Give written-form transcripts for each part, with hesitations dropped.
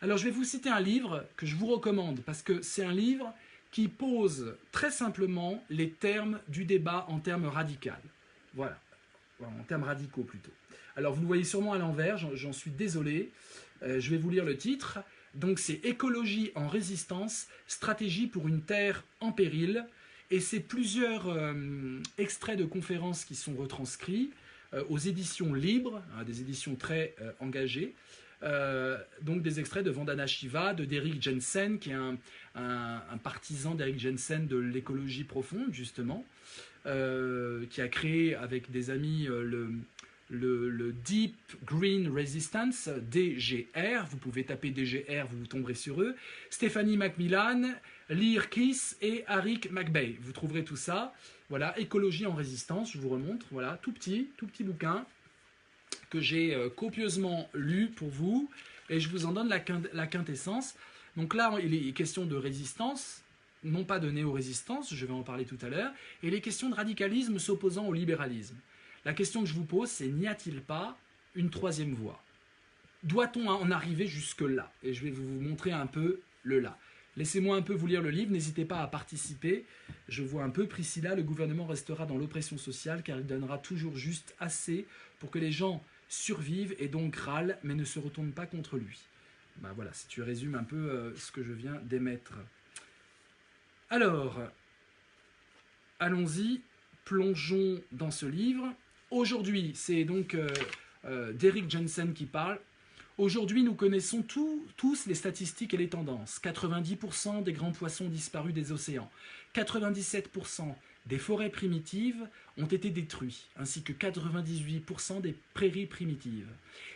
Alors je vais vous citer un livre que je vous recommande parce que c'est un livre qui pose très simplement les termes du débat en termes radicaux. Voilà, en termes radicaux plutôt. Alors vous le voyez sûrement à l'envers, j'en suis désolé. Je vais vous lire le titre. Donc c'est Écologie en résistance, stratégie pour une terre en péril. Et c'est plusieurs extraits de conférences qui sont retranscrits aux éditions libres, hein, des éditions très engagées. Donc des extraits de Vandana Shiva, de Derrick Jensen, qui est un partisan d'Eric Jensen de l'écologie profonde, justement, qui a créé avec des amis le Deep Green Resistance, DGR. Vous pouvez taper DGR, vous tomberez sur eux. Stephanie Macmillan, Lear Kiss et Arik McBay. Vous trouverez tout ça. Voilà, Écologie en résistance, je vous remontre. Voilà, tout petit bouquin que j'ai copieusement lu pour vous, et je vous en donne la quintessence. Donc là, il est question de résistance, non pas de néo-résistance, je vais en parler tout à l'heure, et il est question de radicalisme s'opposant au libéralisme. La question que je vous pose, c'est n'y a-t-il pas une troisième voie? Doit-on en arriver jusque-là? Et je vais vous montrer un peu le là. Laissez-moi un peu vous lire le livre, n'hésitez pas à participer. Je vois un peu Priscilla, le gouvernement restera dans l'oppression sociale car il donnera toujours juste assez pour que les gens survivent et donc râlent mais ne se retournent pas contre lui. Ben voilà, si tu résumes un peu ce que je viens d'émettre. Alors, allons-y, plongeons dans ce livre. Aujourd'hui, c'est donc Derrick Jensen qui parle. Aujourd'hui, nous connaissons tous les statistiques et les tendances. 90% des grands poissons disparus des océans, 97% des forêts primitives ont été détruits, ainsi que 98% des prairies primitives.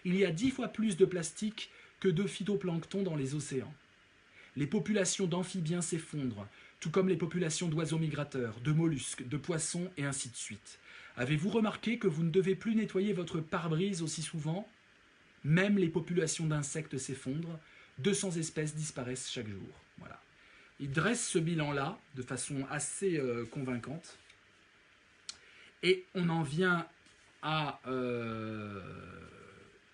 Il y a 10 fois plus de plastique que de phytoplancton dans les océans. Les populations d'amphibiens s'effondrent, tout comme les populations d'oiseaux migrateurs, de mollusques, de poissons et ainsi de suite. Avez-vous remarqué que vous ne devez plus nettoyer votre pare-brise aussi souvent ? Même les populations d'insectes s'effondrent, 200 espèces disparaissent chaque jour. Voilà. Il dresse ce bilan-là de façon assez convaincante. Et on en vient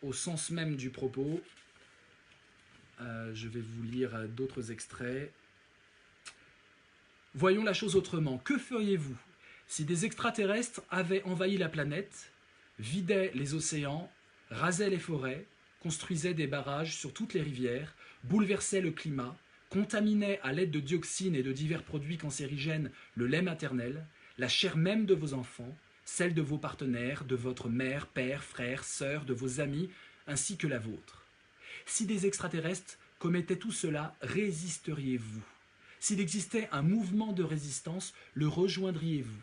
au sens même du propos. Je vais vous lire d'autres extraits. Voyons la chose autrement. Que feriez-vous si des extraterrestres avaient envahi la planète, vidaient les océans, rasaient les forêts, construisaient des barrages sur toutes les rivières, bouleversaient le climat, contaminaient à l'aide de dioxines et de divers produits cancérigènes le lait maternel, la chair même de vos enfants, celle de vos partenaires, de votre mère, père, frère, sœur, de vos amis, ainsi que la vôtre. Si des extraterrestres commettaient tout cela, résisteriez-vous? S'il existait un mouvement de résistance, le rejoindriez-vous?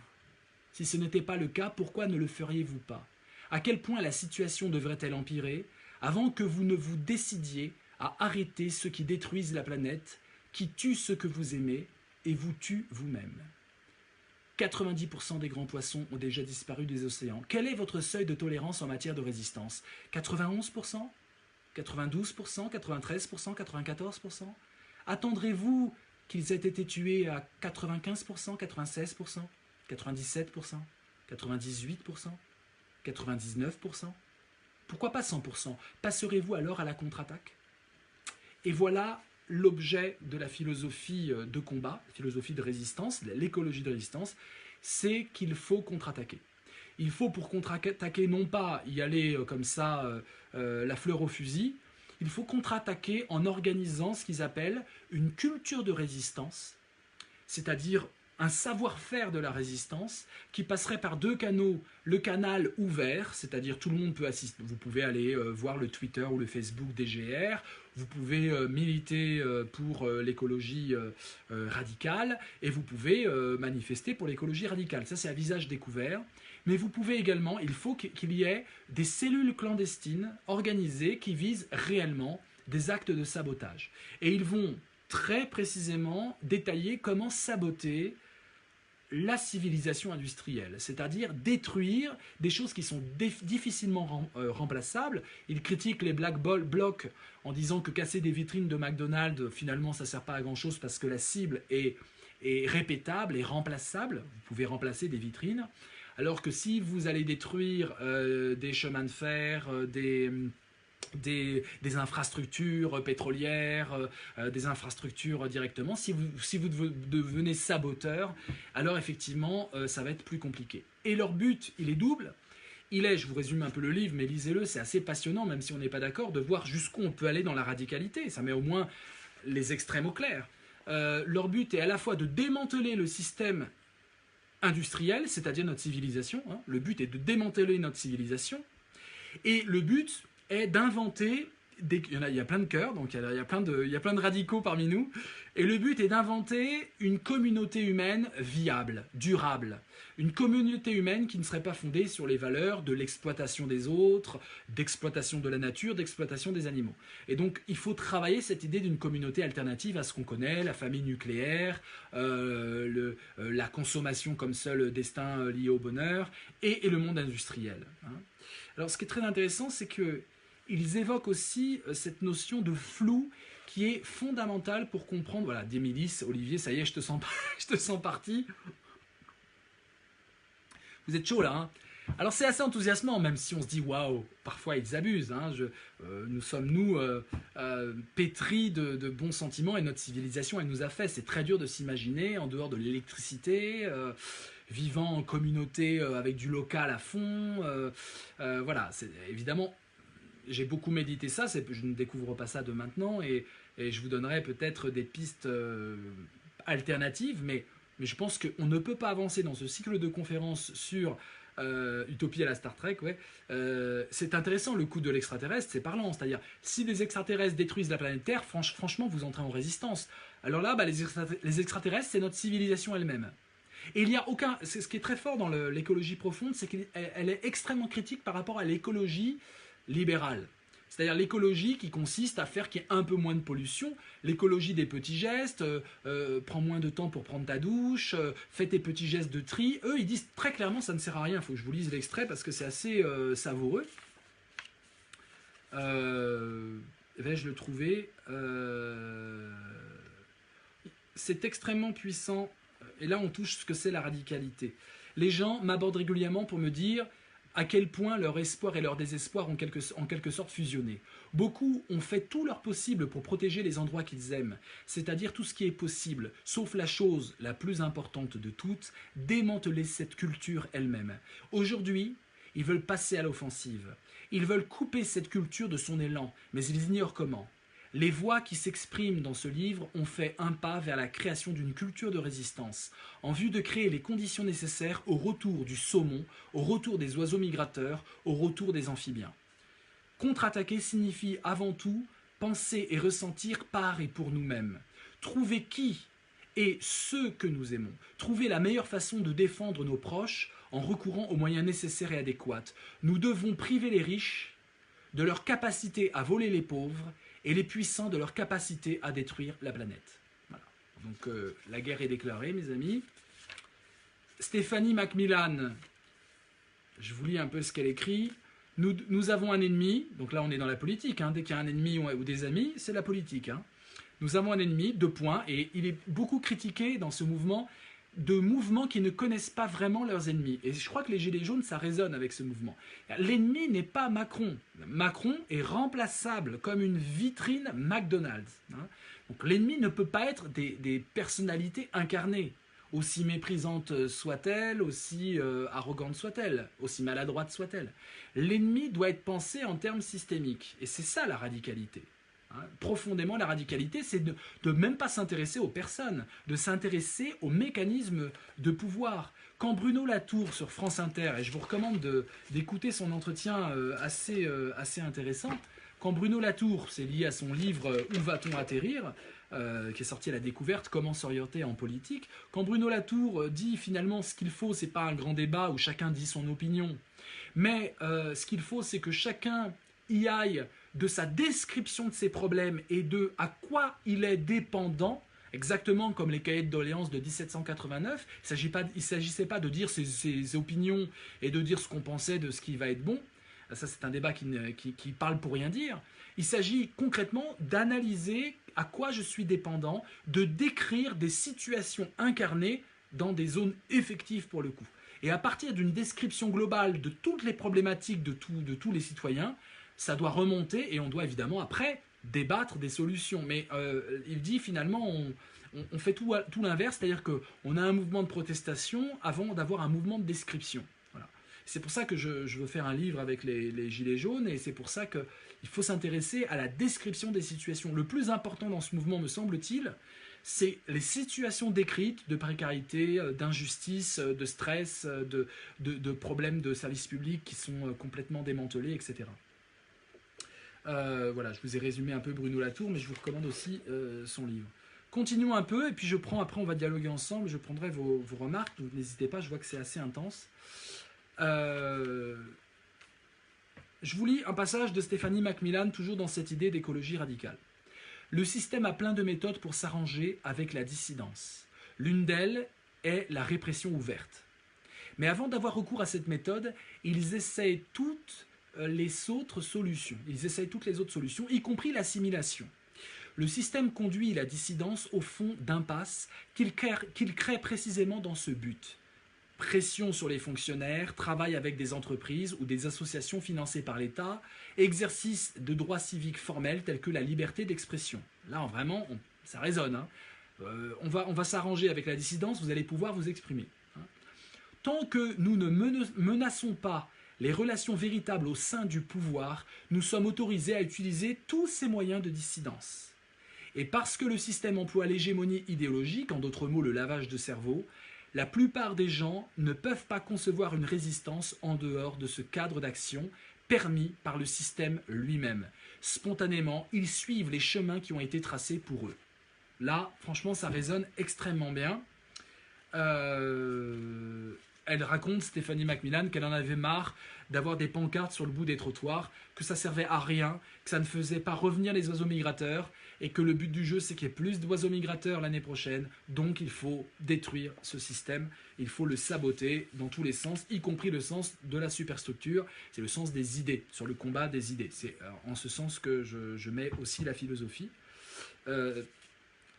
Si ce n'était pas le cas, pourquoi ne le feriez-vous pas? À quel point la situation devrait-elle empirer avant que vous ne vous décidiez à arrêter ceux qui détruisent la planète, qui tuent ceux que vous aimez et vous tuent vous-même? 90% des grands poissons ont déjà disparu des océans. Quel est votre seuil de tolérance en matière de résistance? 91%? 92%? 93%? 94%? Attendrez-vous qu'ils aient été tués à 95%? 96%? 97%? 98%? 99%? Pourquoi pas 100%? Passerez-vous alors à la contre-attaque? Et voilà l'objet de la philosophie de combat, la philosophie de résistance, l'écologie de résistance, c'est qu'il faut contre-attaquer. Il faut pour contre-attaquer non pas y aller comme ça, la fleur au fusil, il faut contre-attaquer en organisant ce qu'ils appellent une culture de résistance, c'est-à-dire un savoir-faire de la résistance qui passerait par deux canaux. Le canal ouvert, c'est-à-dire tout le monde peut assister. Vous pouvez aller voir le Twitter ou le Facebook DGR, vous pouvez militer pour l'écologie radicale et vous pouvez manifester pour l'écologie radicale. Ça, c'est à visage découvert. Mais vous pouvez également, il faut qu'il y ait des cellules clandestines organisées qui visent réellement des actes de sabotage. Et ils vont très précisément détailler comment saboter la civilisation industrielle, c'est-à-dire détruire des choses qui sont difficilement remplaçables. Il critique les black blocs en disant que casser des vitrines de McDonald's, finalement, ça ne sert pas à grand-chose parce que la cible est répétable et remplaçable. Vous pouvez remplacer des vitrines. Alors que si vous allez détruire des chemins de fer, des infrastructures pétrolières, des infrastructures directement. Si vous devenez saboteur, alors effectivement, ça va être plus compliqué. Et leur but, il est double. Je vous résume un peu le livre, mais lisez-le, c'est assez passionnant, même si on n'est pas d'accord, de voir jusqu'où on peut aller dans la radicalité. Ça met au moins les extrêmes au clair. Leur but est à la fois de démanteler le système industriel, c'est-à-dire notre civilisation. Hein. Le but est de démanteler notre civilisation. Et le but est d'inventer, il y a plein de cœurs, donc il y a plein de radicaux parmi nous, et le but est d'inventer une communauté humaine viable, durable, une communauté humaine qui ne serait pas fondée sur les valeurs de l'exploitation des autres, d'exploitation de la nature, d'exploitation des animaux. Et donc il faut travailler cette idée d'une communauté alternative à ce qu'on connaît, la famille nucléaire, la consommation comme seul destin lié au bonheur, et le monde industriel. Hein. Alors ce qui est très intéressant, c'est qu'ils évoquent aussi cette notion de flou qui est fondamentale pour comprendre. Voilà, des milices, Olivier, ça y est, je te sens parti. Vous êtes chaud là, hein? Alors c'est assez enthousiasmant, même si on se dit waouh, parfois ils abusent. Hein, nous sommes pétris de bons sentiments et notre civilisation, elle nous a fait. C'est très dur de s'imaginer en dehors de l'électricité. Vivant en communauté avec du local à fond. Voilà, évidemment, j'ai beaucoup médité ça, je ne découvre pas ça de maintenant, et je vous donnerai peut-être des pistes alternatives, mais je pense qu'on ne peut pas avancer dans ce cycle de conférences sur Utopie à la Star Trek. Ouais. C'est intéressant, le coup de l'extraterrestre, c'est parlant, c'est-à-dire, si des extraterrestres détruisent la planète Terre, franchement, vous entrez en résistance. Alors là, les extraterrestres, c'est notre civilisation elle-même. Et il n'y a aucun. Ce qui est très fort dans l'écologie profonde, c'est qu'elle est extrêmement critique par rapport à l'écologie libérale. C'est-à-dire l'écologie qui consiste à faire qu'il y ait un peu moins de pollution, l'écologie des petits gestes, prends moins de temps pour prendre ta douche, fais tes petits gestes de tri. Eux, ils disent très clairement, ça ne sert à rien. Il faut que je vous lise l'extrait parce que c'est assez savoureux. Vais-je le trouver C'est extrêmement puissant. Et là, on touche ce que c'est la radicalité. Les gens m'abordent régulièrement pour me dire à quel point leur espoir et leur désespoir ont en quelque sorte fusionné. Beaucoup ont fait tout leur possible pour protéger les endroits qu'ils aiment, c'est-à-dire tout ce qui est possible, sauf la chose la plus importante de toutes, démanteler cette culture elle-même. Aujourd'hui, ils veulent passer à l'offensive. Ils veulent couper cette culture de son élan, mais ils ignorent comment. Les voix qui s'expriment dans ce livre ont fait un pas vers la création d'une culture de résistance, en vue de créer les conditions nécessaires au retour du saumon, au retour des oiseaux migrateurs, au retour des amphibiens. Contre-attaquer signifie avant tout penser et ressentir par et pour nous-mêmes. Trouver qui et ce que nous aimons. Trouver la meilleure façon de défendre nos proches en recourant aux moyens nécessaires et adéquats. Nous devons priver les riches de leur capacité à voler les pauvres et les puissants de leur capacité à détruire la planète. Voilà. Donc la guerre est déclarée, mes amis. Stéphanie Macmillan, je vous lis un peu ce qu'elle écrit. Nous avons un ennemi, donc là on est dans la politique, hein. Dès qu'il y a un ennemi ou des amis, c'est la politique. Hein. Nous avons un ennemi, 2 points, et il est beaucoup critiqué dans ce mouvement, de mouvements qui ne connaissent pas vraiment leurs ennemis. Et je crois que les Gilets jaunes, ça résonne avec ce mouvement. L'ennemi n'est pas Macron. Macron est remplaçable comme une vitrine McDonald's. Hein. Donc l'ennemi ne peut pas être des personnalités incarnées, aussi méprisantes soient-elles, aussi arrogantes soient-elles, aussi maladroites soient-elles. L'ennemi doit être pensé en termes systémiques. Et c'est ça la radicalité. Hein, profondément, la radicalité, c'est de même pas s'intéresser aux personnes, de s'intéresser aux mécanismes de pouvoir. Quand Bruno Latour sur France Inter, et je vous recommande d'écouter son entretien assez intéressant, quand Bruno Latour, c'est lié à son livre « Où va-t-on atterrir ?», qui est sorti à la découverte, comment s'orienter en politique, quand Bruno Latour dit finalement ce qu'il faut, c'est pas un grand débat où chacun dit son opinion, mais ce qu'il faut, c'est que chacun y aille de sa description de ses problèmes et de à quoi il est dépendant, exactement comme les cahiers de doléances de 1789. Il ne s'agissait pas de dire ses opinions et de dire ce qu'on pensait de ce qui va être bon. Ça, c'est un débat qui parle pour rien dire. Il s'agit concrètement d'analyser à quoi je suis dépendant, de décrire des situations incarnées dans des zones effectives pour le coup. Et à partir d'une description globale de toutes les problématiques de tous les citoyens, ça doit remonter et on doit évidemment après débattre des solutions. Mais il dit finalement on fait tout l'inverse, c'est-à-dire qu'on a un mouvement de protestation avant d'avoir un mouvement de description. Voilà. C'est pour ça que je veux faire un livre avec les Gilets jaunes et c'est pour ça qu'il faut s'intéresser à la description des situations. Le plus important dans ce mouvement, me semble-t-il, c'est les situations décrites de précarité, d'injustice, de stress, de problèmes de services publics qui sont complètement démantelés, etc. Voilà, je vous ai résumé un peu Bruno Latour, mais je vous recommande aussi son livre. Continuons un peu, et puis après on va dialoguer ensemble, je prendrai vos remarques, n'hésitez pas, je vois que c'est assez intense. Je vous lis un passage de Stéphanie Macmillan, toujours dans cette idée d'écologie radicale. Le système a plein de méthodes pour s'arranger avec la dissidence. L'une d'elles est la répression ouverte. Mais avant d'avoir recours à cette méthode, ils essayent toutes les autres solutions. Y compris l'assimilation. Le système conduit la dissidence au fond d'impasses qu'il crée précisément dans ce but. Pression sur les fonctionnaires, travail avec des entreprises ou des associations financées par l'État, exercice de droits civiques formels tels que la liberté d'expression. Là, vraiment, ça résonne. Hein. On va s'arranger avec la dissidence, vous allez pouvoir vous exprimer. Hein. Tant que nous ne menaçons pas les relations véritables au sein du pouvoir, nous sommes autorisés à utiliser tous ces moyens de dissidence. Et parce que le système emploie l'hégémonie idéologique, en d'autres mots le lavage de cerveau, la plupart des gens ne peuvent pas concevoir une résistance en dehors de ce cadre d'action permis par le système lui-même. Spontanément, ils suivent les chemins qui ont été tracés pour eux. Là, franchement, ça résonne extrêmement bien. Elle raconte, Stéphanie Macmillan, qu'elle en avait marre d'avoir des pancartes sur le bout des trottoirs, que ça servait à rien, que ça ne faisait pas revenir les oiseaux migrateurs, et que le but du jeu, c'est qu'il y ait plus d'oiseaux migrateurs l'année prochaine. Donc, il faut détruire ce système, il faut le saboter dans tous les sens, y compris le sens de la superstructure. C'est le sens des idées, sur le combat des idées. C'est en ce sens que je mets aussi la philosophie.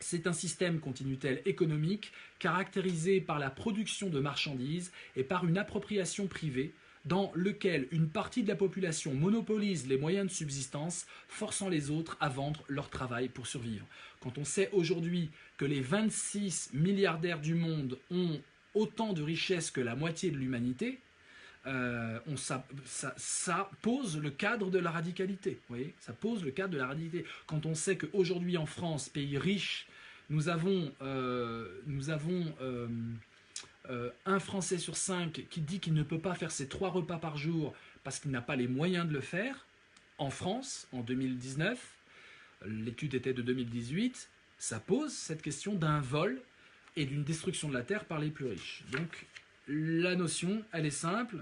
C'est un système, continue-t-elle, économique, caractérisé par la production de marchandises et par une appropriation privée, dans lequel une partie de la population monopolise les moyens de subsistance, forçant les autres à vendre leur travail pour survivre. Quand on sait aujourd'hui que les 26 milliardaires du monde ont autant de richesses que la moitié de l'humanité, ça pose le cadre de la radicalité. Vous voyez, ça pose le cadre de la radicalité. Quand on sait qu'aujourd'hui en France, pays riche, nous avons un Français sur 5 qui dit qu'il ne peut pas faire ses 3 repas par jour parce qu'il n'a pas les moyens de le faire. En France, en 2019, l'étude était de 2018, ça pose cette question d'un vol et d'une destruction de la terre par les plus riches. Donc la notion, elle est simple,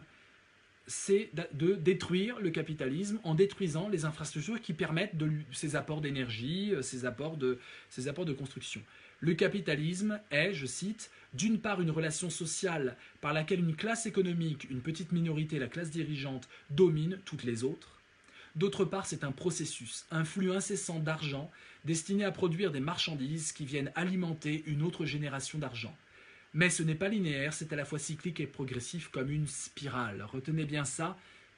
c'est de détruire le capitalisme en détruisant les infrastructures qui permettent ces apports d'énergie, ces apports de construction. Le capitalisme est, je cite, d'une part une relation sociale par laquelle une classe économique, une petite minorité, la classe dirigeante, domine toutes les autres. D'autre part, c'est un processus, un flux incessant d'argent destiné à produire des marchandises qui viennent alimenter une autre génération d'argent. Mais ce n'est pas linéaire, c'est à la fois cyclique et progressif comme une spirale. Retenez bien ça,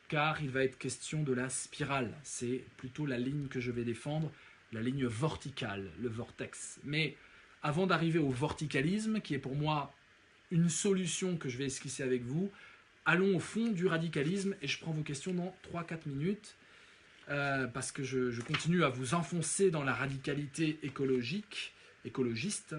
car il va être question de la spirale. C'est plutôt la ligne que je vais défendre, la ligne verticale, le vortex. Mais avant d'arriver au verticalisme, qui est pour moi une solution que je vais esquisser avec vous, allons au fond du radicalisme, et je prends vos questions dans 3-4 minutes, parce que je continue à vous enfoncer dans la radicalité écologiste.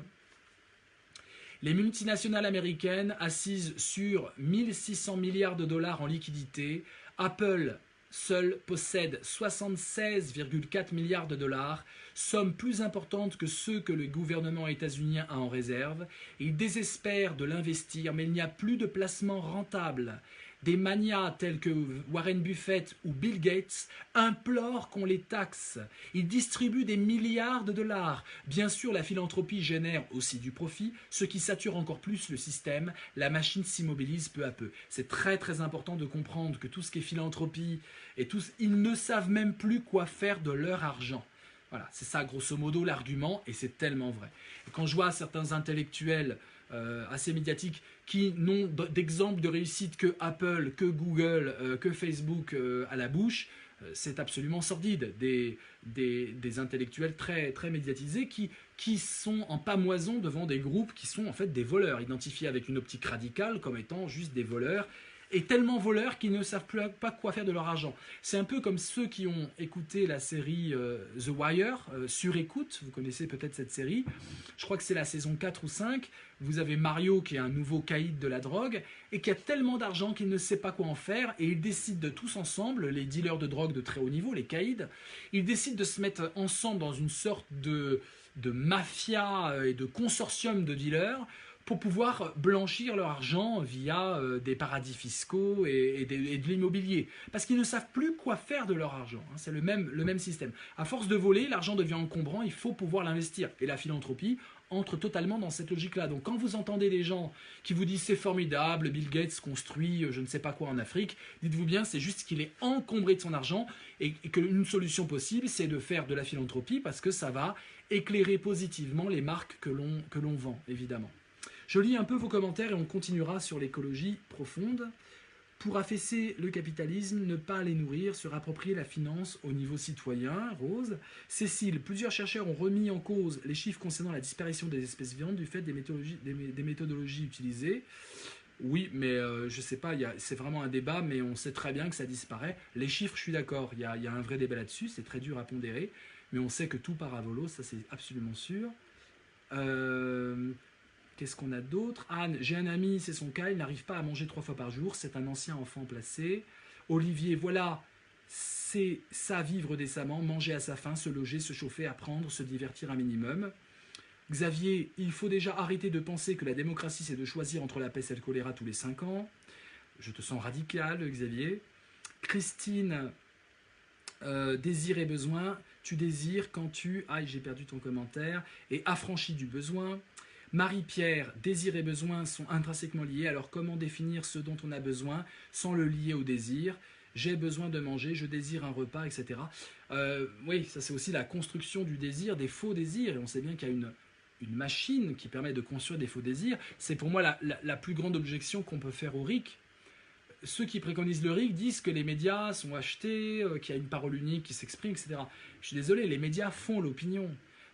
Les multinationales américaines assises sur 1600 milliards de dollars en liquidités, Apple seul possède 76,4 milliards de dollars, somme plus importante que ceux que le gouvernement états-unien a en réserve. Il désespère de l'investir, mais il n'y a plus de placement rentable. Des magnats tels que Warren Buffett ou Bill Gates implorent qu'on les taxe. Ils distribuent des milliards de dollars. Bien sûr, la philanthropie génère aussi du profit, ce qui sature encore plus le système. La machine s'immobilise peu à peu. C'est très très important de comprendre que tout ce qui est philanthropie, ils ne savent même plus quoi faire de leur argent. Voilà, c'est ça grosso modo l'argument, et c'est tellement vrai. Et quand je vois certains intellectuels assez médiatiques qui n'ont d'exemple de réussite que Apple, que Google, que Facebook à la bouche. C'est absolument sordide. Des intellectuels très, très médiatisés qui sont en pamoison devant des groupes qui sont en fait des voleurs, identifiés avec une optique radicale comme étant juste des voleurs, et tellement voleurs qu'ils ne savent plus pas quoi faire de leur argent. C'est un peu comme ceux qui ont écouté la série The Wire, sur écoute, vous connaissez peut-être cette série, je crois que c'est la saison 4 ou 5, vous avez Mario qui est un nouveau caïd de la drogue, et qui a tellement d'argent qu'il ne sait pas quoi en faire, et ils décident de tous ensemble, les dealers de drogue de très haut niveau, les caïds, ils décident de se mettre ensemble dans une sorte de mafia et de consortium de dealers, pour pouvoir blanchir leur argent via des paradis fiscaux et de l'immobilier. Parce qu'ils ne savent plus quoi faire de leur argent. Hein. C'est le même système. À force de voler, l'argent devient encombrant, il faut pouvoir l'investir. Et la philanthropie entre totalement dans cette logique-là. Donc quand vous entendez des gens qui vous disent c'est formidable, Bill Gates construit je ne sais pas quoi en Afrique, dites-vous bien c'est juste qu'il est encombré de son argent et qu'une solution possible c'est de faire de la philanthropie parce que ça va éclairer positivement les marques que l'on vend, évidemment. Je lis un peu vos commentaires et on continuera sur l'écologie profonde. Pour affaisser le capitalisme, ne pas les nourrir, se rapproprier la finance au niveau citoyen. Rose. Cécile, plusieurs chercheurs ont remis en cause les chiffres concernant la disparition des espèces vivantes du fait des méthodologies utilisées. Oui, mais je ne sais pas, c'est vraiment un débat, mais on sait très bien que ça disparaît. Les chiffres, je suis d'accord, il y a un vrai débat là-dessus, c'est très dur à pondérer, mais on sait que tout part à volo, ça c'est absolument sûr. Qu'est-ce qu'on a d'autre? Anne, j'ai un ami, c'est son cas, il n'arrive pas à manger 3 fois par jour, c'est un ancien enfant placé. Olivier, voilà, c'est ça, vivre décemment, manger à sa faim, se loger, se chauffer, apprendre, se divertir un minimum. Xavier, il faut déjà arrêter de penser que la démocratie c'est de choisir entre la peste et le choléra tous les 5 ans. Je te sens radical, Xavier. Christine, désir et besoin, tu désires quand tu... Aïe, j'ai perdu ton commentaire. Et affranchi du besoin. Marie-Pierre, désir et besoin sont intrinsèquement liés, alors comment définir ce dont on a besoin sans le lier au désir? J'ai besoin de manger, je désire un repas, etc. Oui, ça c'est aussi la construction du désir, des faux désirs, et on sait bien qu'il y a une machine qui permet de construire des faux désirs. C'est pour moi la plus grande objection qu'on peut faire au RIC. Ceux qui préconisent le RIC disent que les médias sont achetés, qu'il y a une parole unique qui s'exprime, etc. Je suis désolé, les médias font l'opinion.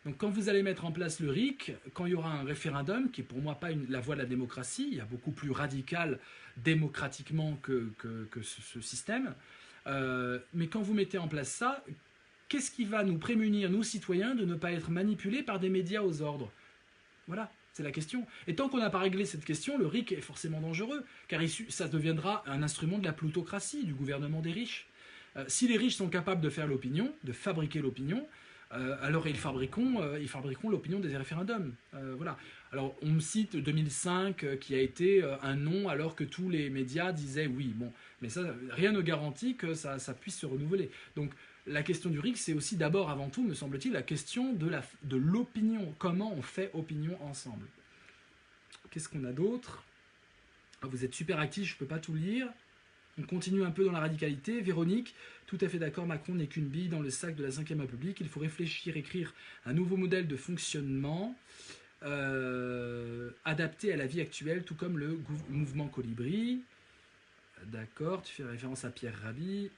Donc quand vous allez mettre en place le RIC, quand il y aura un référendum, qui est pour moi pas la voie de la démocratie, il y a beaucoup plus radical démocratiquement que ce système, mais quand vous mettez en place ça, qu'est-ce qui va nous prémunir, nous citoyens, de ne pas être manipulés par des médias aux ordres? Voilà, c'est la question. Et tant qu'on n'a pas réglé cette question, le RIC est forcément dangereux, car ça deviendra un instrument de la plutocratie, du gouvernement des riches. Si les riches sont capables de faire l'opinion, de fabriquer l'opinion, alors ils fabriqueront l'opinion des référendums. Voilà. Alors on me cite 2005 qui a été un non alors que tous les médias disaient oui. Bon, mais ça, rien ne garantit que ça puisse se renouveler. Donc la question du RIC, c'est aussi d'abord, avant tout, me semble-t-il, la question de l'opinion. Comment on fait opinion ensemble? Qu'est-ce qu'on a d'autre? Vous êtes super actifs, je ne peux pas tout lire. On continue un peu dans la radicalité. Véronique, tout à fait d'accord, Macron n'est qu'une bille dans le sac de la 5e République. Il faut réfléchir, écrire un nouveau modèle de fonctionnement adapté à la vie actuelle, tout comme le mouvement Colibri. D'accord, tu fais référence à Pierre Rabhi,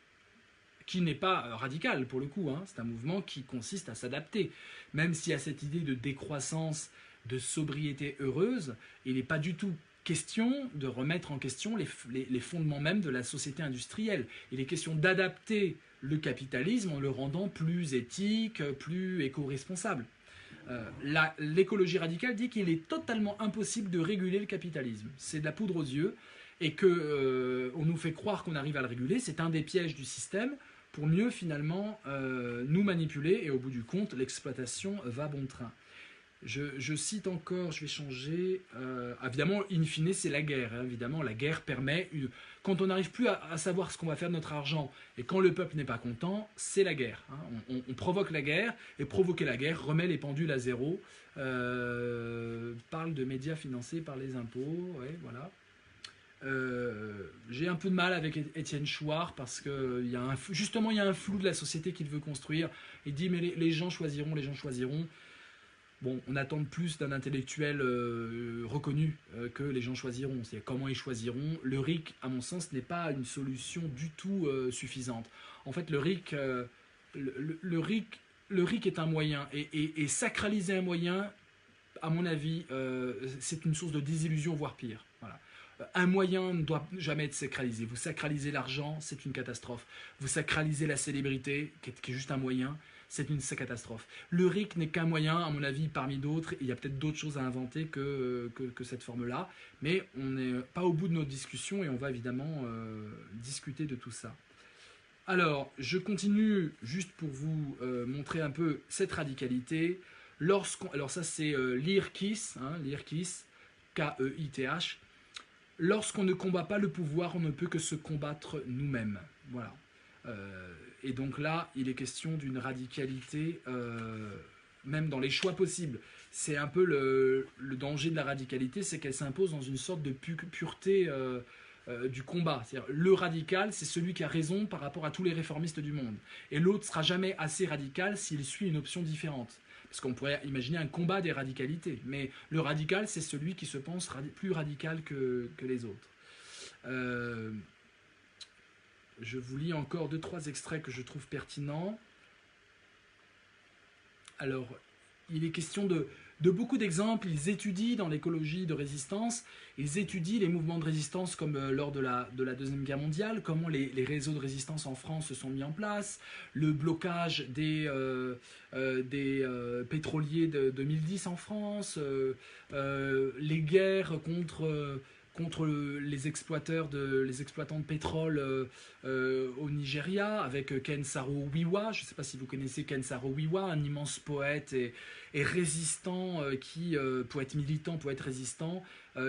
qui n'est pas radical pour le coup. Hein. C'est un mouvement qui consiste à s'adapter. Même s'il y a cette idée de décroissance, de sobriété heureuse, il n'est pas du tout question de remettre en question les fondements même de la société industrielle. Il est question d'adapter le capitalisme en le rendant plus éthique, plus éco-responsable. L'écologie radicale dit qu'il est totalement impossible de réguler le capitalisme. C'est de la poudre aux yeux et qu'on nous fait croire qu'on arrive à le réguler. C'est un des pièges du système pour mieux finalement nous manipuler et au bout du compte, l'exploitation va bon train. Je cite encore, je vais changer, évidemment, in fine, c'est la guerre. Hein, évidemment, la guerre permet, quand on n'arrive plus à savoir ce qu'on va faire de notre argent, et quand le peuple n'est pas content, c'est la guerre. Hein, on provoque la guerre, et provoquer la guerre remet les pendules à zéro, parle de médias financés par les impôts, ouais, voilà. J'ai un peu de mal avec Étienne Chouard, parce que justement, il y a un flou de la société qu'il veut construire. Il dit, mais les gens choisiront, les gens choisiront. bon, on attend plus d'un intellectuel reconnu que les gens choisiront. C'est comment ils choisiront. Le RIC, à mon sens, n'est pas une solution du tout suffisante. En fait, le RIC, le RIC est un moyen, et sacraliser un moyen, à mon avis, c'est une source de désillusion, voire pire. Voilà. Un moyen ne doit jamais être sacralisé. Vous sacralisez l'argent, c'est une catastrophe. Vous sacralisez la célébrité, qui est juste un moyen, c'est une catastrophe. Le RIC n'est qu'un moyen, à mon avis, parmi d'autres. Il y a peut-être d'autres choses à inventer que cette forme-là. Mais on n'est pas au bout de notre discussion et on va évidemment discuter de tout ça. Alors, je continue juste pour vous montrer un peu cette radicalité. Alors ça, c'est l'IRKIS, l'IRKIS, K-E-I-T-H. Lorsqu'on ne combat pas le pouvoir, on ne peut que se combattre nous-mêmes. Voilà. Et donc là, il est question d'une radicalité, même dans les choix possibles. C'est un peu le danger de la radicalité, c'est qu'elle s'impose dans une sorte de pureté du combat. C'est-à-dire, le radical, c'est celui qui a raison par rapport à tous les réformistes du monde. Et l'autre sera jamais assez radical s'il suit une option différente. Parce qu'on pourrait imaginer un combat des radicalités. Mais le radical, c'est celui qui se pense plus radical que les autres. Je vous lis encore 2-3 extraits que je trouve pertinents. Alors, il est question de beaucoup d'exemples. Ils étudient dans l'écologie de résistance, ils étudient les mouvements de résistance comme lors de la Deuxième Guerre mondiale, comment les réseaux de résistance en France se sont mis en place, le blocage des pétroliers de 2010 en France, les guerres contre les exploitants de pétrole au Nigeria, avec Ken Saro-Wiwa. Je ne sais pas si vous connaissez Ken Saro-Wiwa, un immense poète et résistant, poète militant, poète résistant,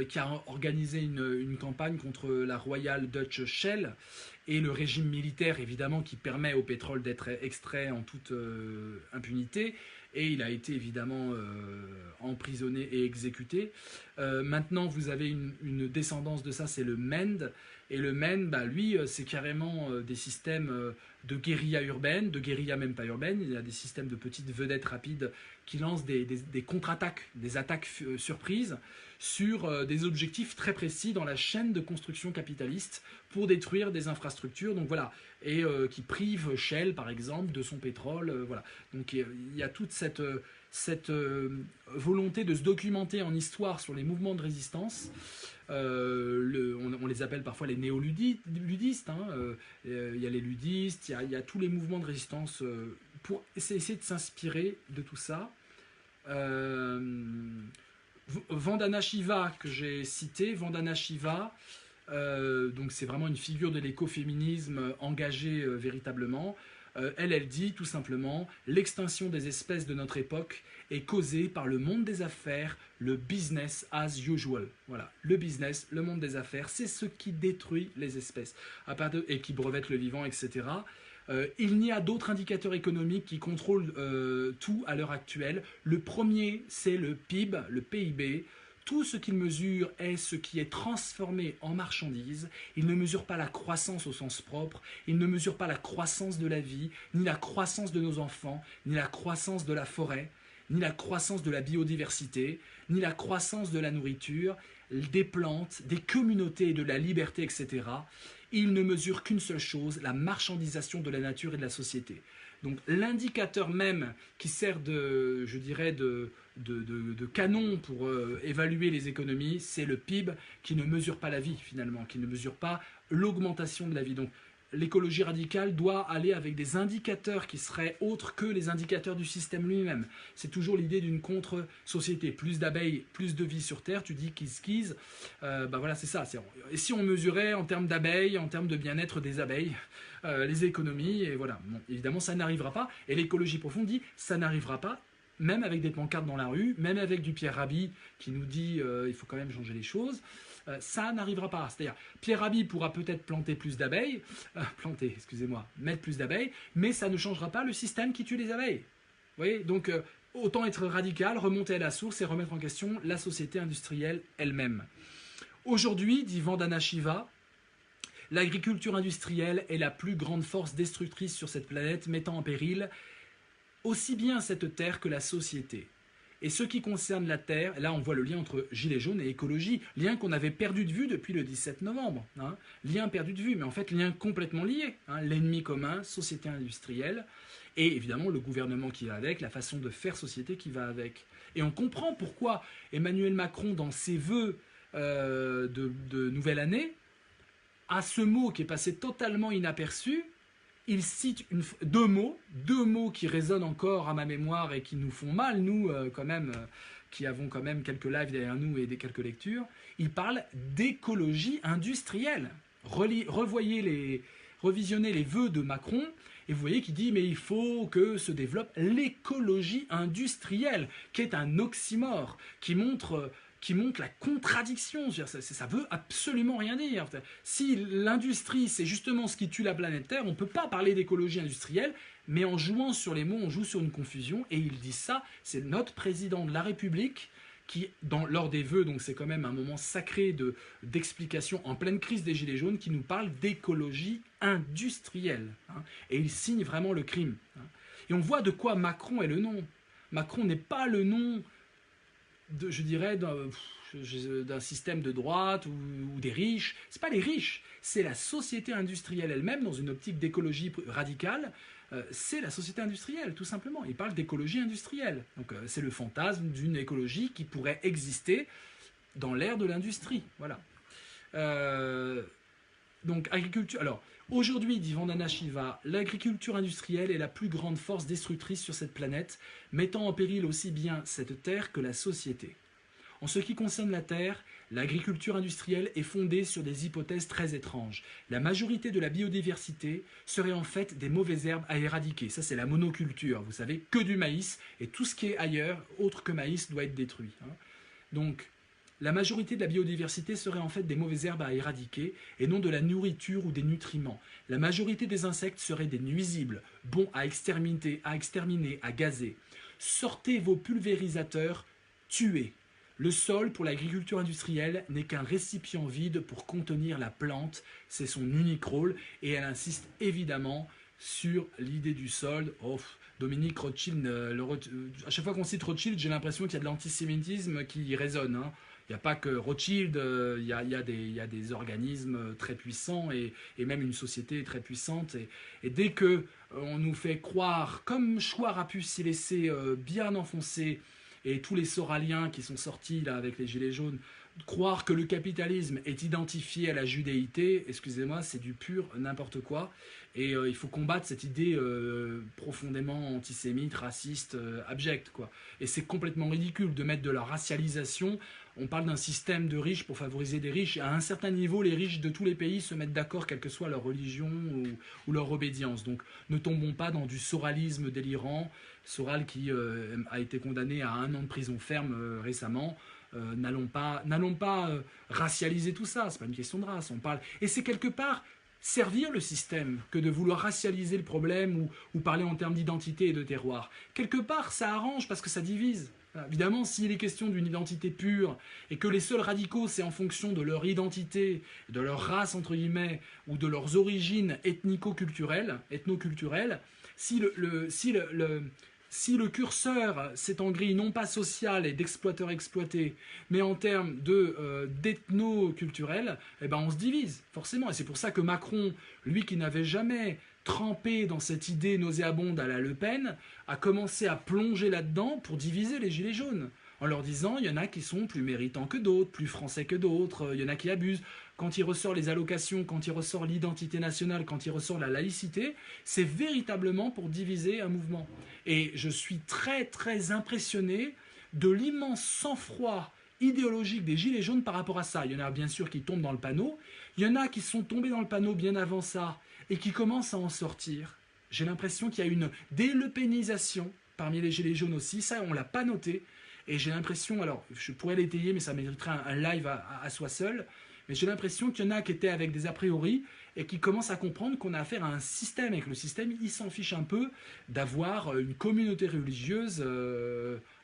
qui a organisé une campagne contre la Royal Dutch Shell et le régime militaire, évidemment, qui permet au pétrole d'être extrait en toute impunité. Et il a été évidemment emprisonné et exécuté. Maintenant, vous avez une descendance de ça, c'est le MEND. Et le MEND, lui, c'est carrément des systèmes de guérilla urbaine, de guérilla même pas urbaine. Il y a des systèmes de petites vedettes rapides qui lancent des contre-attaques, des attaques surprises sur des objectifs très précis dans la chaîne de construction capitaliste pour détruire des infrastructures. Donc voilà, et qui privent Shell, par exemple, de son pétrole. Voilà. Donc il y a toute cette volonté de se documenter en histoire sur les mouvements de résistance. On les appelle parfois les néoludistes. Il y a les ludistes, il y a tous les mouvements de résistance pour essayer de s'inspirer de tout ça. Vandana Shiva, que j'ai cité, Vandana Shiva, donc c'est vraiment une figure de l'écoféminisme engagée véritablement. Elle dit tout simplement « L'extinction des espèces de notre époque est causée par le monde des affaires, le business as usual. » Voilà, le business, le monde des affaires, c'est ce qui détruit les espèces et qui brevette le vivant, etc. Il n'y a d'autres indicateurs économiques qui contrôlent tout à l'heure actuelle. Le premier, c'est le PIB, le PIB. Tout ce qu'il mesure est ce qui est transformé en marchandises. Il ne mesure pas la croissance au sens propre, il ne mesure pas la croissance de la vie, ni la croissance de nos enfants, ni la croissance de la forêt, ni la croissance de la biodiversité, ni la croissance de la nourriture, des plantes, des communautés et de la liberté, etc. Il ne mesure qu'une seule chose, la marchandisation de la nature et de la société. Donc l'indicateur même qui sert de canon pour évaluer les économies, c'est le PIB qui ne mesure pas la vie finalement, qui ne mesure pas l'augmentation de la vie. Donc l'écologie radicale doit aller avec des indicateurs qui seraient autres que les indicateurs du système lui-même. C'est toujours l'idée d'une contre-société. Plus d'abeilles, plus de vie sur Terre, tu dis kiss. Voilà, c'est ça. Et si on mesurait en termes d'abeilles, en termes de bien-être des abeilles, les économies, et voilà. Bon, évidemment, ça n'arrivera pas. Et l'écologie profonde dit, ça n'arrivera pas, même avec des pancartes dans la rue, même avec du Pierre Rabhi qui nous dit il faut quand même changer les choses. Ça n'arrivera pas. C'est-à-dire, Pierre Rabhi pourra peut-être planter plus d'abeilles, mettre plus d'abeilles, mais ça ne changera pas le système qui tue les abeilles. Vous voyez ? Donc, autant être radical, remonter à la source et remettre en question la société industrielle elle-même. Aujourd'hui, dit Vandana Shiva, l'agriculture industrielle est la plus grande force destructrice sur cette planète, mettant en péril aussi bien cette terre que la société. Et ce qui concerne la Terre, là on voit le lien entre Gilets jaunes et écologie, lien qu'on avait perdu de vue depuis le 17 novembre. Hein. Lien perdu de vue, mais en fait lien complètement lié. Hein. L'ennemi commun, société industrielle, et évidemment le gouvernement qui va avec, la façon de faire société qui va avec. Et on comprend pourquoi Emmanuel Macron, dans ses vœux de nouvelle année, a ce mot qui est passé totalement inaperçu. Il cite deux mots qui résonnent encore à ma mémoire et qui nous font mal, nous, quand même, qui avons quand même quelques lives derrière nous et quelques lectures. Il parle d'écologie industrielle. Revisionnez les vœux de Macron, et vous voyez qu'il dit mais il faut que se développe l'écologie industrielle, qui est un oxymore, qui montre la contradiction. Ça veut absolument rien dire. Si l'industrie, c'est justement ce qui tue la planète Terre, on ne peut pas parler d'écologie industrielle, mais en jouant sur les mots, on joue sur une confusion, et il dit ça, c'est notre président de la République qui, lors des vœux, donc c'est quand même un moment sacré d'explication en pleine crise des Gilets jaunes, qui nous parle d'écologie industrielle. Hein, et il signe vraiment le crime. Hein. Et on voit de quoi Macron est le nom. Macron n'est pas le nom, je dirais, d'un système de droite ou des riches. C'est pas les riches, c'est la société industrielle elle-même, dans une optique d'écologie radicale. C'est la société industrielle, tout simplement. Il parle d'écologie industrielle. Donc c'est le fantasme d'une écologie qui pourrait exister dans l'ère de l'industrie. Voilà. Donc agriculture. Alors aujourd'hui, dit Vandana Shiva, l'agriculture industrielle est la plus grande force destructrice sur cette planète, mettant en péril aussi bien cette terre que la société. En ce qui concerne la terre, l'agriculture industrielle est fondée sur des hypothèses très étranges. La majorité de la biodiversité serait en fait des mauvaises herbes à éradiquer. Ça, c'est la monoculture. Vous savez, que du maïs, et tout ce qui est ailleurs, autre que maïs, doit être détruit. Hein. Donc, la majorité de la biodiversité serait en fait des mauvaises herbes à éradiquer, et non de la nourriture ou des nutriments. La majorité des insectes seraient des nuisibles, bons à exterminer, à gazer. Sortez vos pulvérisateurs, tuez. Le sol, pour l'agriculture industrielle, n'est qu'un récipient vide pour contenir la plante. C'est son unique rôle. Et elle insiste évidemment sur l'idée du sol. Oh, Dominique Rothschild, à chaque fois qu'on cite Rothschild, j'ai l'impression qu'il y a de l'antisémitisme qui résonne. Hein. Il n'y a pas que Rothschild, il y a des organismes très puissants et même une société très puissante. Et dès que on nous fait croire, comme Chouard a pu s'y laisser bien enfoncer, et tous les soraliens qui sont sortis là avec les gilets jaunes, croire que le capitalisme est identifié à la judéité, excusez-moi, c'est du pur n'importe quoi. Et il faut combattre cette idée profondément antisémite, raciste, abjecte, quoi. Et c'est complètement ridicule de mettre de la racialisation. On parle d'un système de riches pour favoriser des riches. À un certain niveau, les riches de tous les pays se mettent d'accord, quelle que soit leur religion ou leur obédience. Donc ne tombons pas dans du soralisme délirant. Soral qui a été condamné à 1 an de prison ferme récemment. N'allons pas racialiser tout ça, c'est pas une question de race, on parle. Et c'est quelque part servir le système que de vouloir racialiser le problème ou parler en termes d'identité et de terroir. Quelque part, ça arrange parce que ça divise. Évidemment, s'il est question d'une identité pure et que les seuls radicaux, c'est en fonction de leur identité, de leur race, entre guillemets, ou de leurs origines ethnoculturelles, si le curseur c'est en grille non pas social et d'exploiteur exploité, mais en termes d'ethno-culturel, eh ben on se divise, forcément. Et c'est pour ça que Macron, lui qui n'avait jamais trempé dans cette idée nauséabonde à la Le Pen, a commencé à plonger là-dedans pour diviser les gilets jaunes. En leur disant, il y en a qui sont plus méritants que d'autres, plus français que d'autres, il y en a qui abusent. Quand il ressort les allocations, quand il ressort l'identité nationale, quand il ressort la laïcité, c'est véritablement pour diviser un mouvement. Et je suis très très impressionné de l'immense sang-froid idéologique des gilets jaunes par rapport à ça. Il y en a bien sûr qui tombent dans le panneau, il y en a qui sont tombés dans le panneau bien avant ça et qui commencent à en sortir. J'ai l'impression qu'il y a une délepénisation parmi les gilets jaunes aussi, ça on ne l'a pas noté. Et j'ai l'impression, alors je pourrais l'étayer, mais ça mériterait un live à soi seul, mais j'ai l'impression qu'il y en a qui étaient avec des a priori et qui commencent à comprendre qu'on a affaire à un système et que le système, il s'en fiche un peu d'avoir une communauté religieuse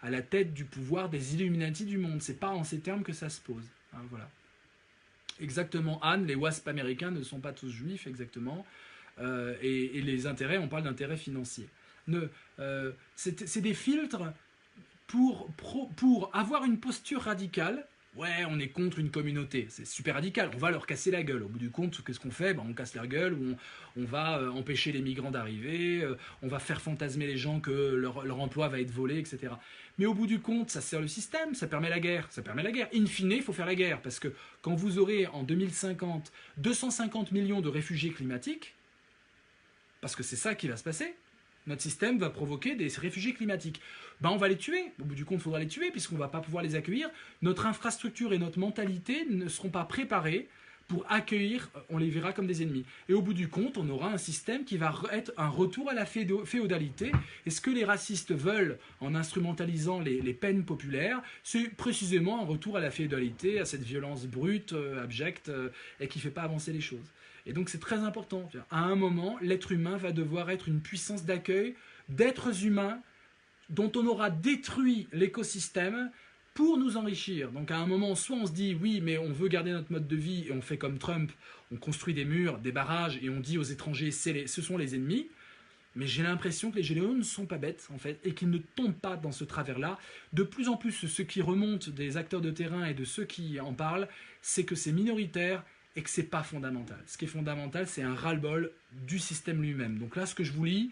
à la tête du pouvoir des Illuminati du monde. C'est pas en ces termes que ça se pose. Hein, voilà. Exactement, Anne, les WASP américains ne sont pas tous juifs, exactement. Et les intérêts, on parle d'intérêts financiers. C'est des filtres pour avoir une posture radicale. Ouais, on est contre une communauté, c'est super radical, on va leur casser la gueule. Au bout du compte, qu'est-ce qu'on fait? On casse leur gueule, on va empêcher les migrants d'arriver, on va faire fantasmer les gens que leur emploi va être volé, etc. Mais au bout du compte, ça sert le système, ça permet la guerre. Ça permet la guerre. In fine, il faut faire la guerre, parce que quand vous aurez en 2050 250 millions de réfugiés climatiques, parce que c'est ça qui va se passer, notre système va provoquer des réfugiés climatiques. On va les tuer. Au bout du compte, il faudra les tuer puisqu'on ne va pas pouvoir les accueillir. Notre infrastructure et notre mentalité ne seront pas préparées pour accueillir, on les verra comme des ennemis. Et au bout du compte, on aura un système qui va être un retour à la féodalité. Et ce que les racistes veulent en instrumentalisant les peines populaires, c'est précisément un retour à la féodalité, à cette violence brute, abjecte, et qui ne fait pas avancer les choses. Et donc c'est très important. À un moment, l'être humain va devoir être une puissance d'accueil d'êtres humains dont on aura détruit l'écosystème pour nous enrichir. Donc à un moment, soit on se dit oui, mais on veut garder notre mode de vie et on fait comme Trump, on construit des murs, des barrages et on dit aux étrangers ce sont les ennemis. Mais j'ai l'impression que les généraux ne sont pas bêtes en fait et qu'ils ne tombent pas dans ce travers-là. De plus en plus, ce qui remonte des acteurs de terrain et de ceux qui en parlent, c'est que c'est minoritaire et que c'est pas fondamental. Ce qui est fondamental, c'est un ras-le-bol du système lui-même. Donc là, ce que je vous lis,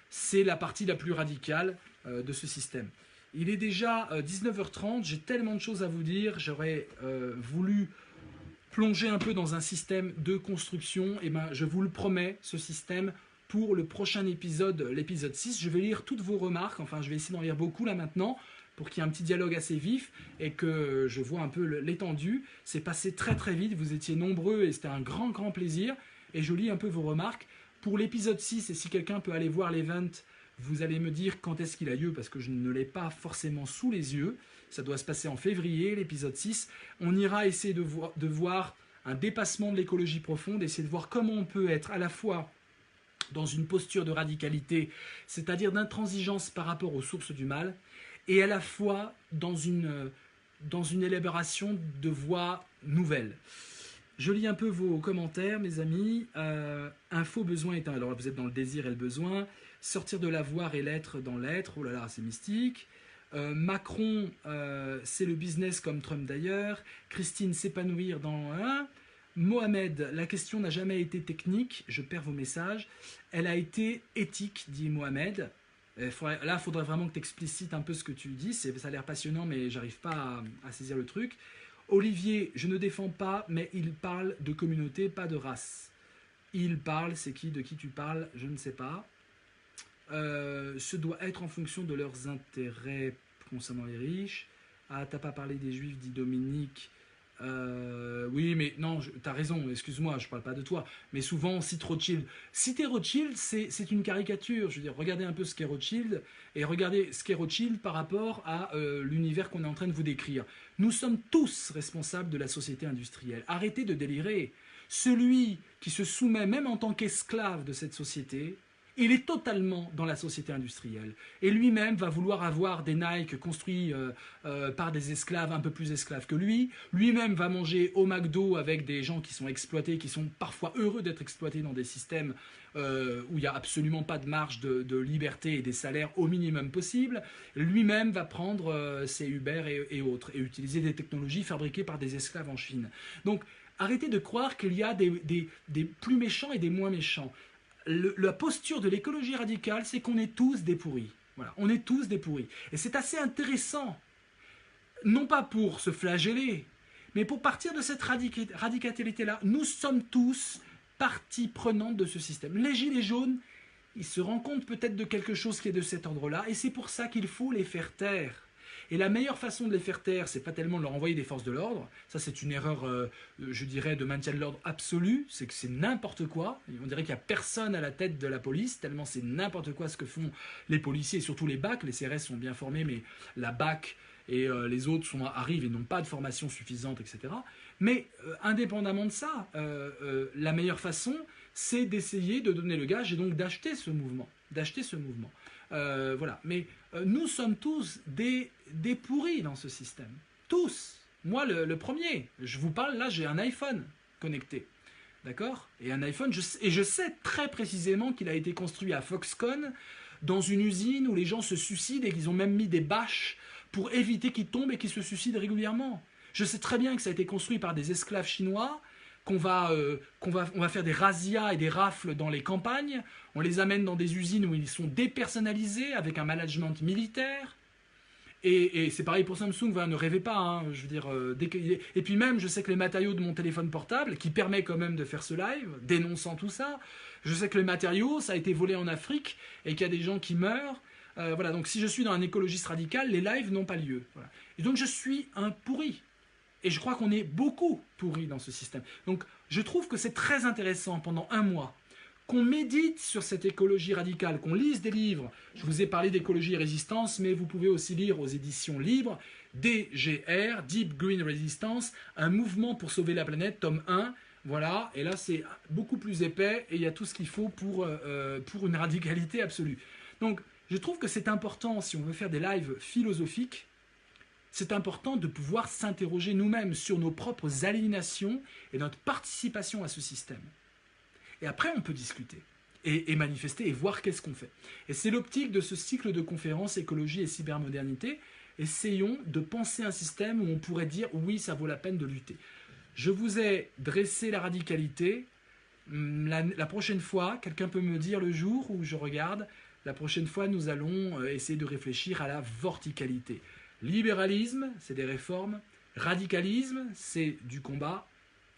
c'est la partie la plus radicale de ce système. Il est déjà 19h30, j'ai tellement de choses à vous dire, j'aurais voulu plonger un peu dans un système de construction, et je vous le promets, ce système, pour le prochain épisode, l'épisode 6, je vais lire toutes vos remarques, enfin je vais essayer d'en lire beaucoup là maintenant, pour qu'il y ait un petit dialogue assez vif et que je vois un peu l'étendue. C'est passé très très vite, vous étiez nombreux et c'était un grand grand plaisir, et je lis un peu vos remarques. Pour l'épisode 6, et si quelqu'un peut aller voir l'event, vous allez me dire quand est-ce qu'il a lieu, parce que je ne l'ai pas forcément sous les yeux. Ça doit se passer en février, l'épisode 6. On ira essayer de voir un dépassement de l'écologie profonde, essayer de voir comment on peut être à la fois dans une posture de radicalité, c'est-à-dire d'intransigeance par rapport aux sources du mal, et à la fois dans une élaboration de voies nouvelles. Je lis un peu vos commentaires, mes amis. Info, besoin est un... Alors vous êtes dans le désir et le besoin. Sortir de l'avoir et l'être dans l'être. Oh là là, c'est mystique. Macron, c'est le business comme Trump d'ailleurs. Christine, s'épanouir dans un. Mohamed, la question n'a jamais été technique. Je perds vos messages. Elle a été éthique, dit Mohamed. Là, il faudrait vraiment que tu explicites un peu ce que tu dis. Ça a l'air passionnant, mais j'arrive pas à saisir le truc. Olivier, je ne défends pas, mais il parle de communauté, pas de race. Il parle, c'est qui, de qui tu parles, je ne sais pas. Ce doit être en fonction de leurs intérêts concernant les riches. Ah, t'as pas parlé des juifs, dit Dominique. Oui, mais non, t'as raison, excuse-moi, je parle pas de toi. Mais souvent, on cite Rothschild. Citer Rothschild, c'est une caricature. Je veux dire, regardez un peu ce qu'est Rothschild et regardez ce qu'est Rothschild par rapport à l'univers qu'on est en train de vous décrire. Nous sommes tous responsables de la société industrielle. Arrêtez de délirer. Celui qui se soumet même en tant qu'esclave de cette société, il est totalement dans la société industrielle. Et lui-même va vouloir avoir des Nike construits par des esclaves, un peu plus esclaves que lui. Lui-même va manger au McDo avec des gens qui sont exploités, qui sont parfois heureux d'être exploités dans des systèmes où il n'y a absolument pas de marge de liberté et des salaires au minimum possible. Lui-même va prendre ses Uber et autres et utiliser des technologies fabriquées par des esclaves en Chine. Donc, arrêtez de croire qu'il y a des plus méchants et des moins méchants. La posture de l'écologie radicale, c'est qu'on est tous des pourris. Voilà, on est tous des pourris. Et c'est assez intéressant, non pas pour se flageller, mais pour partir de cette radicalité-là. Nous sommes tous partie prenante de ce système. Les gilets jaunes, ils se rendent compte peut-être de quelque chose qui est de cet ordre-là, et c'est pour ça qu'il faut les faire taire. Et la meilleure façon de les faire taire, c'est pas tellement de leur envoyer des forces de l'ordre. Ça, c'est une erreur, je dirais, de maintien de l'ordre absolu. C'est que c'est n'importe quoi. On dirait qu'il n'y a personne à la tête de la police, tellement c'est n'importe quoi ce que font les policiers, et surtout les BAC. Les CRS sont bien formés, mais la BAC et les autres arrivent et n'ont pas de formation suffisante, etc. Mais indépendamment de ça, la meilleure façon, c'est d'essayer de donner le gage et donc d'acheter ce mouvement. Voilà. Mais nous sommes tous des pourris dans ce système. Tous. Moi, le premier. Je vous parle, là, j'ai un iPhone connecté. D'accord? Et un iPhone, je sais très précisément qu'il a été construit à Foxconn, dans une usine où les gens se suicident et qu'ils ont même mis des bâches pour éviter qu'ils tombent et qu'ils se suicident régulièrement. Je sais très bien que ça a été construit par des esclaves chinois, on va faire des razzias et des rafles dans les campagnes, on les amène dans des usines où ils sont dépersonnalisés avec un management militaire. Et c'est pareil pour Samsung, ne rêvez pas, hein, je veux dire, et puis même, je sais que les matériaux de mon téléphone portable, qui permet quand même de faire ce live, dénonçant tout ça, je sais que les matériaux, ça a été volé en Afrique, et qu'il y a des gens qui meurent, voilà, donc si je suis dans un écologiste radical, les lives n'ont pas lieu. Voilà. Et donc je suis un pourri. Et je crois qu'on est beaucoup pourris dans ce système. Donc je trouve que c'est très intéressant pendant un mois qu'on médite sur cette écologie radicale, qu'on lise des livres. Je vous ai parlé d'écologie et résistance, mais vous pouvez aussi lire aux éditions libres DGR, Deep Green Resistance, un mouvement pour sauver la planète, tome 1. Voilà, et là c'est beaucoup plus épais et il y a tout ce qu'il faut pour une radicalité absolue. Donc je trouve que c'est important, si on veut faire des lives philosophiques, c'est important de pouvoir s'interroger nous-mêmes sur nos propres aliénations et notre participation à ce système. Et après, on peut discuter et manifester et voir qu'est-ce qu'on fait. Et c'est l'optique de ce cycle de conférences écologie et cybermodernité. Essayons de penser un système où on pourrait dire oui, ça vaut la peine de lutter. Je vous ai dressé la radicalité. La prochaine fois, quelqu'un peut me dire le jour où je regarde, la prochaine fois, nous allons essayer de réfléchir à la verticalité. Libéralisme, c'est des réformes. Radicalisme, c'est du combat.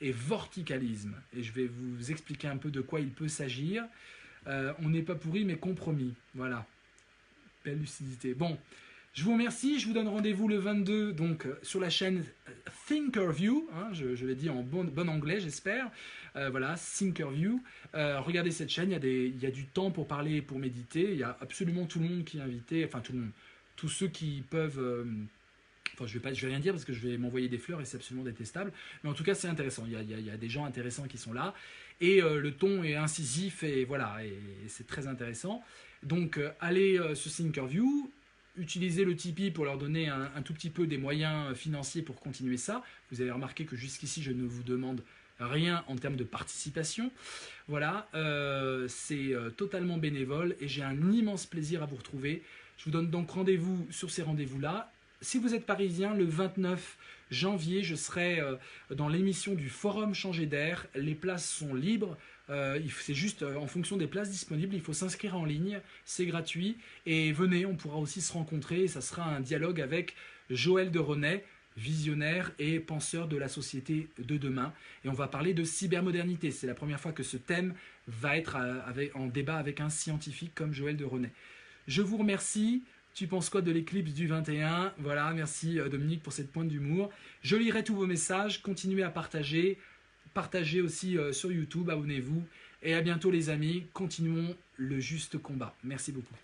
Et verticalisme. Et je vais vous expliquer un peu de quoi il peut s'agir. On n'est pas pourri, mais compromis. Voilà. Belle lucidité. Bon, je vous remercie. Je vous donne rendez-vous le 22, donc, sur la chaîne Thinkerview. Hein, je l'ai dit en bon anglais, j'espère. Voilà, Thinkerview. Regardez cette chaîne. Il y a du temps pour parler et pour méditer. Il y a absolument tout le monde qui est invité. Enfin, tout le monde. Tous ceux qui peuvent... Enfin, je vais rien dire parce que je vais m'envoyer des fleurs et c'est absolument détestable. Mais en tout cas, c'est intéressant. Il y a des gens intéressants qui sont là. Et le ton est incisif et voilà, et c'est très intéressant. Donc, allez sur Thinkerview, utilisez le Tipeee pour leur donner un tout petit peu des moyens financiers pour continuer ça. Vous avez remarqué que jusqu'ici, je ne vous demande rien en termes de participation. Voilà, c'est totalement bénévole et j'ai un immense plaisir à vous retrouver. Je vous donne donc rendez-vous sur ces rendez-vous-là. Si vous êtes parisien, le 29 janvier, je serai dans l'émission du Forum Changer d'air. Les places sont libres. C'est juste en fonction des places disponibles. Il faut s'inscrire en ligne. C'est gratuit. Et venez, on pourra aussi se rencontrer. Ça sera un dialogue avec Joël de René, visionnaire et penseur de la société de demain. Et on va parler de cybermodernité. C'est la première fois que ce thème va être en débat avec un scientifique comme Joël de René. Je vous remercie. Tu penses quoi de l'éclipse du 21? Voilà, merci Dominique pour cette pointe d'humour. Je lirai tous vos messages, continuez à partager. Partagez aussi sur YouTube, abonnez-vous. Et à bientôt les amis, continuons le juste combat. Merci beaucoup.